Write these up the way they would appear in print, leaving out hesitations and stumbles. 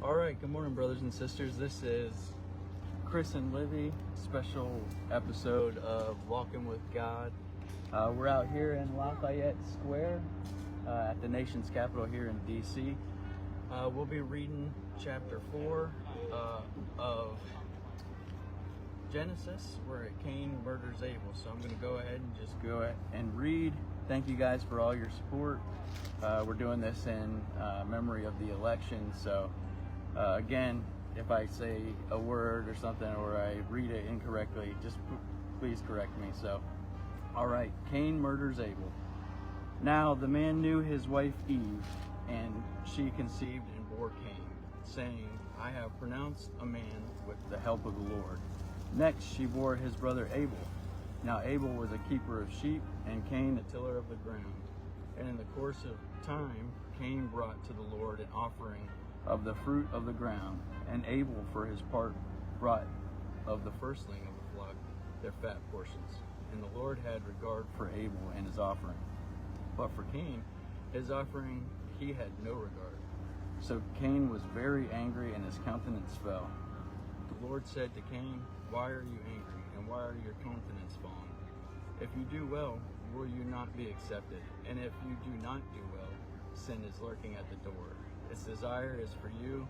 All right, good morning, brothers and sisters. This is Chris and Livy, special episode of Walking with God. We're out here in Lafayette Square at the nation's capital here in D.C. We'll be reading chapter 4 of Genesis, where Cain murders Abel. So I'm going to go ahead and just go ahead and read. Thank you guys for all your support. We're doing this in memory of the election, so again, if I say a word or something or I read it incorrectly, just please correct me. So, all right, Cain murders Abel. Now the man knew his wife Eve, and she conceived and bore Cain, saying, I have pronounced a man with the help of the Lord. Next she bore his brother Abel. Now Abel was a keeper of sheep, and Cain a tiller of the ground. And in the course of time, Cain brought to the Lord an offering of the fruit of the ground, and Abel for his part brought of the firstling of the flock their fat portions. And the Lord had regard for Abel and his offering. But for Cain, his offering he had no regard. So Cain was very angry, and his countenance fell. The Lord said to Cain, Why are you angry, and why are your countenance fallen? If you do well, will you not be accepted? And if you do not do well, sin is lurking at the door. Its desire is for you,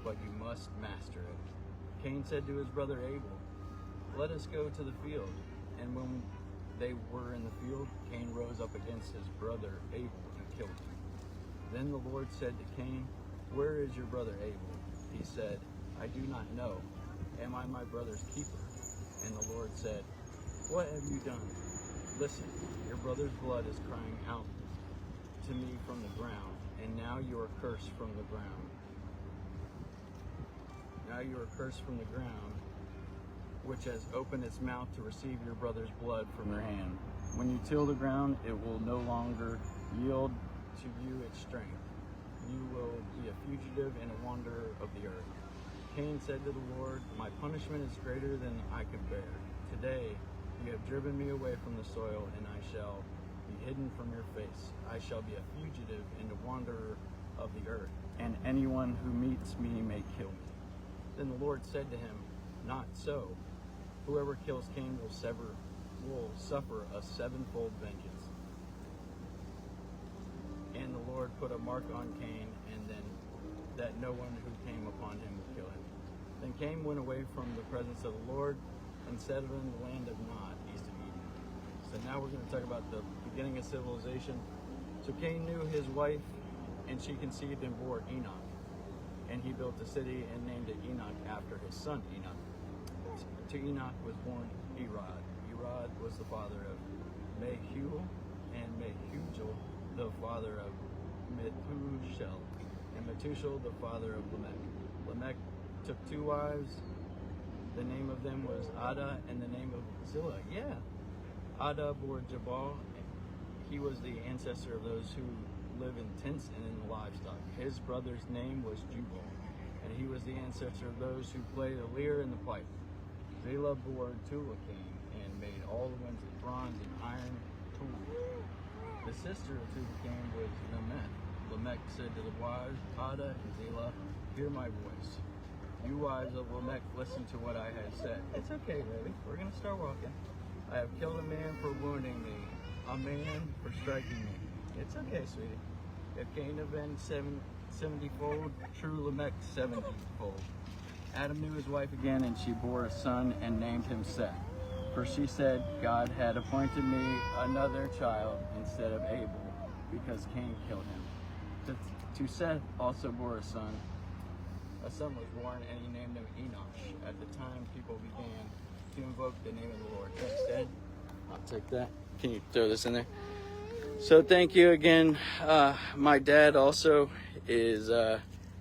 but you must master it. Cain said to his brother Abel, Let us go to the field. And when they were in the field, Cain rose up against his brother Abel and killed him. Then the Lord said to Cain, Where is your brother Abel? He said, I do not know. Am I my brother's keeper? And the Lord said, What have you done? Listen, your brother's blood is crying out to me from the ground, and now you are cursed from the ground. Now you are cursed from the ground, which has opened its mouth to receive your brother's blood from your hand. When you till the ground, it will no longer yield to you its strength. You will be a fugitive and a wanderer of the earth. Cain said to the Lord, My punishment is greater than I can bear. Today you have driven me away from the soil, and I shall be hidden from your face. I shall be a fugitive and a wanderer of the earth, and anyone who meets me may kill me. Then the Lord said to him, Not so. Whoever kills Cain will suffer a sevenfold vengeance. And the Lord put a mark on Cain, and then that no one who came upon him would kill him. Then Cain went away from the presence of the Lord and settled in the land of Nod, east of Eden. So now we're going to talk about the beginning of civilization. So Cain knew his wife, and she conceived and bore Enoch. And he built a city and named it Enoch after his son Enoch. To Enoch was born Irad. Irad was the father of Mehuel, and Mehujael the father of Methushel, and Methushel the father of Lamech. Lamech took two wives. The name of them was Ada, and the name of Zillah. Yeah. Ada bore Jabal. He was the ancestor of those who live in tents and in livestock. His brother's name was Jubal, and he was the ancestor of those who play the lyre and the pipe. Zillah bore Tubal-Cain, and made all the winds of bronze and iron tools. The sister of Tubal-Cain was Lamech. Lamech said to the wives, Ada and Zillah, Hear my voice. You wives of Lamech, listen to what I have said. It's okay, baby. We're going to start walking. I have killed a man for wounding me, a man for striking me. It's okay, sweetie. If Cain avenged 70-fold, true Lamech 70-fold. Adam knew his wife again, and she bore a son and named him Seth. For she said, God had appointed me another child instead of Abel, because Cain killed him. To Seth also bore a son. A son was born, and he named him Enosh. At the time, people began to invoke the name of the Lord. Thanks, Dad. I'll take that. Can you throw this in there? So thank you again. My dad also is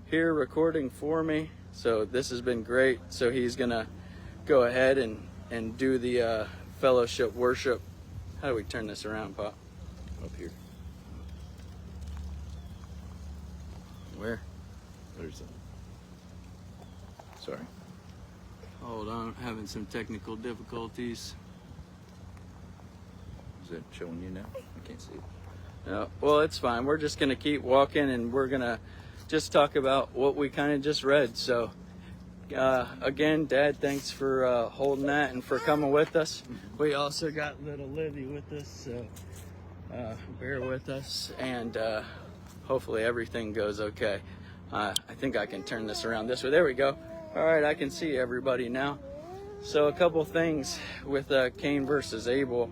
here recording for me. So this has been great. So he's going to go ahead and do the fellowship worship. How do we turn this around, Pop? Up here. Where? There's it. Sorry. Hold on, I'm having some technical difficulties. Is it showing you now? I can't see it. No, well, it's fine. We're just going to keep walking, and we're going to just talk about what we kind of just read. So again, Dad, thanks for holding that and for coming with us. We also got little Livy with us, so bear with us, and hopefully everything goes okay. I think I can turn this around this way. There we go. All right, I can see everybody now. So a couple things with Cain versus Abel.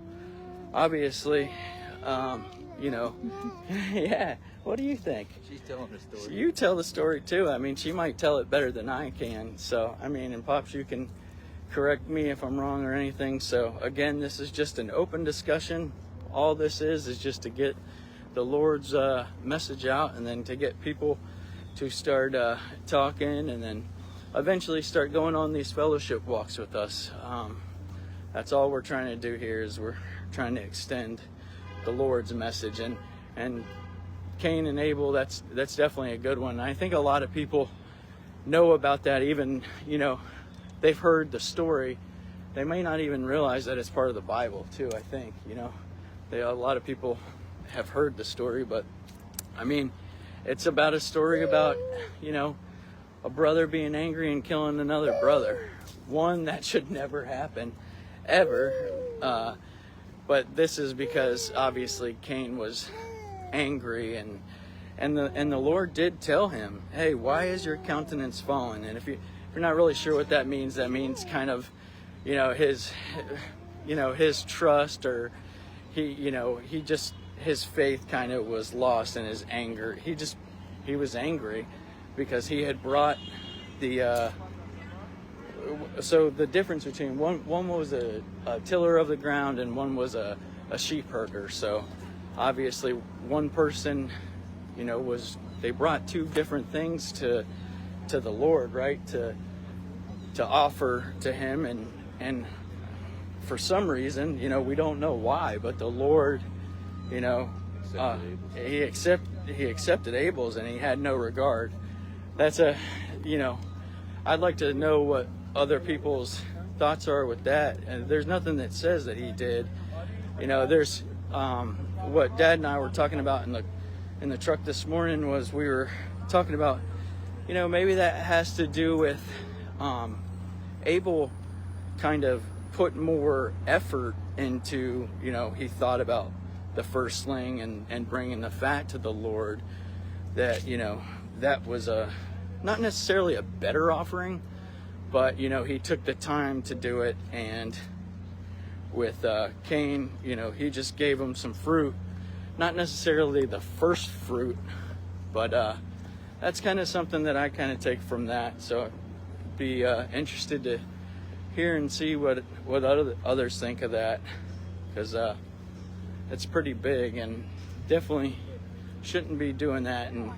Obviously, you know, yeah. What do you think? She's telling the story. You tell the story too. I mean, she might tell it better than I can. So, I mean, and Pops, you can correct me if I'm wrong or anything. So, again, this is just an open discussion. All this is just to get the Lord's message out, and then to get people to start talking, and then eventually start going on these fellowship walks with us. That's all we're trying to do here, is we're trying to extend the Lord's message. And Cain and Abel, that's definitely a good one. I think a lot of people know about that. Even, you know, they've heard the story. They may not even realize that it's part of the Bible too. I think, you know, a lot of people have heard the story, but I mean, it's about a story about, you know, a brother being angry and killing another brother. One that should never happen, ever. But this is because obviously Cain was angry, and the Lord did tell him, hey, why is your countenance fallen? And if you're not really sure what that means kind of, you know, his trust, or his faith kind of was lost in his anger. He was angry because he had brought the so the difference between one was a tiller of the ground, and one was a sheep herder. So obviously one person, you know, they brought two different things to the Lord, right? To offer to him, and for some reason, you know, we don't know why, but the Lord, you know, he accepted Abel's, and he had no regard. That's you know, I'd like to know what other people's thoughts are with that. And there's nothing that says that he did. You know, there's what Dad and I were talking about in the truck this morning, was we were talking about, you know, maybe that has to do with Abel kind of put more effort into, you know, he thought about the firstling and bringing the fat to the Lord, that, you know, that was not necessarily a better offering, but, you know, he took the time to do it. And with Cain, you know, he just gave him some fruit, not necessarily the first fruit, but that's kind of something that I kind of take from that. So I'd be interested to hear and see what others think of that, because it's pretty big, and definitely shouldn't be doing that, and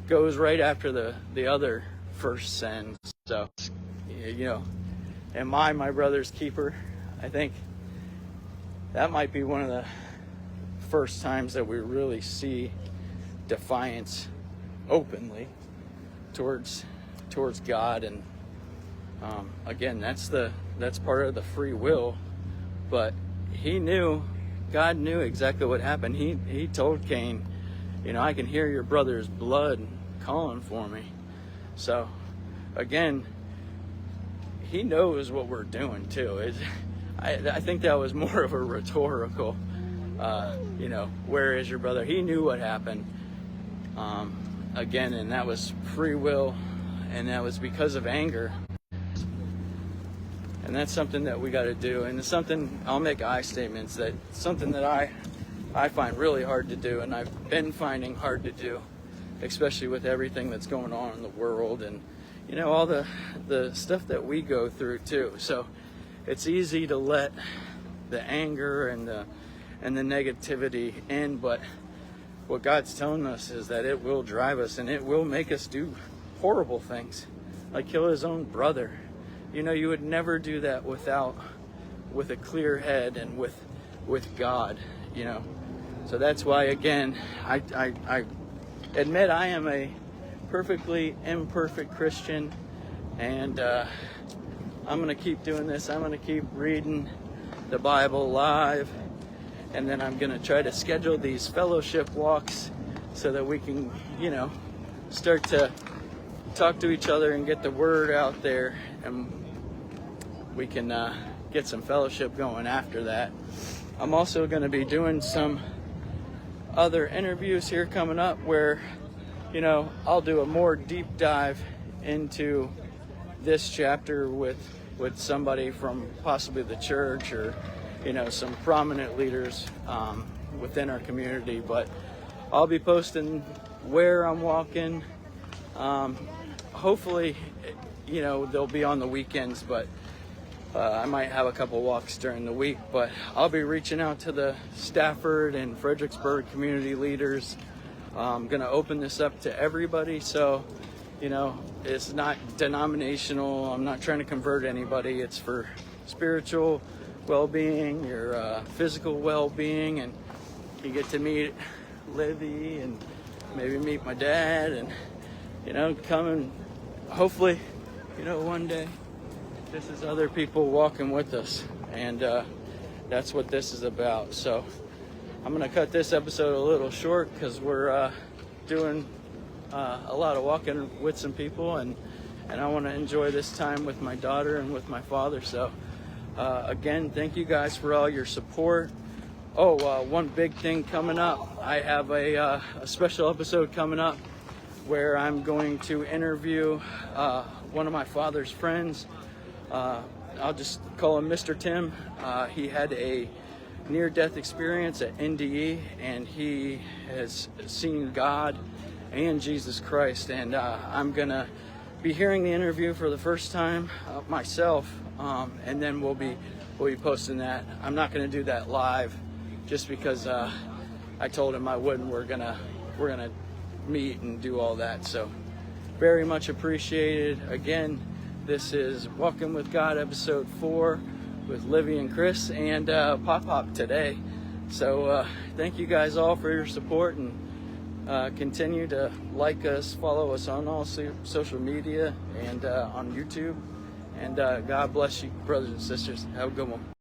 goes right after the other first sin. So, you know, am I my brother's keeper? I think that might be one of the first times that we really see defiance openly towards God. And again, that's part of the free will. But God knew exactly what happened. He told Cain, you know, I can hear your brother's blood calling for me. So again, he knows what we're doing too. I think that was more of a rhetorical, you know, where is your brother? He knew what happened. Again, and that was free will, and that was because of anger. And that's something that we got to do. And it's something, I'll make I statements, that something that I find really hard to do, and I've been finding hard to do, especially with everything that's going on in the world, and, you know, all the stuff that we go through too. So it's easy to let the anger and the negativity in, but what God's telling us is that it will drive us, and it will make us do horrible things, like kill his own brother. You know, you would never do that with a clear head and with God, you know. So that's why, again, I admit I am a perfectly imperfect Christian, and I'm going to keep doing this. I'm going to keep reading the Bible live, and then I'm going to try to schedule these fellowship walks so that we can, you know, start to talk to each other and get the word out there, and we can get some fellowship going after that. I'm also going to be doing some other interviews here coming up where, you know, I'll do a more deep dive into this chapter with somebody from possibly the church, or, you know, some prominent leaders within our community. But I'll be posting where I'm walking. Hopefully, you know, they'll be on the weekends, but I might have a couple walks during the week. But I'll be reaching out to the Stafford and Fredericksburg community leaders. I'm going to open this up to everybody, so, you know, it's not denominational. I'm not trying to convert anybody. It's for spiritual well-being, your physical well-being, and you get to meet Livy and maybe meet my dad, and, you know, come and hopefully, you know, one day this is other people walking with us, and that's what this is about. So I'm going to cut this episode a little short because we're doing a lot of walking with some people, and I want to enjoy this time with my daughter and with my father. So again, thank you guys for all your support. One big thing coming up. I have a special episode coming up where I'm going to interview one of my father's friends. I'll just call him Mr. Tim. He had a near-death experience at NDE, and he has seen God and Jesus Christ. And I'm going to be hearing the interview for the first time myself, and then we'll be posting that. I'm not going to do that live just because I told him I wouldn't. We're gonna meet and do all that. So very much appreciated. Again, this is Walking with God episode 4 with Livy and Chris and Pop today. So thank you guys all for your support, and continue to like us, follow us on all social media and on YouTube. And God bless you, brothers and sisters. Have a good one.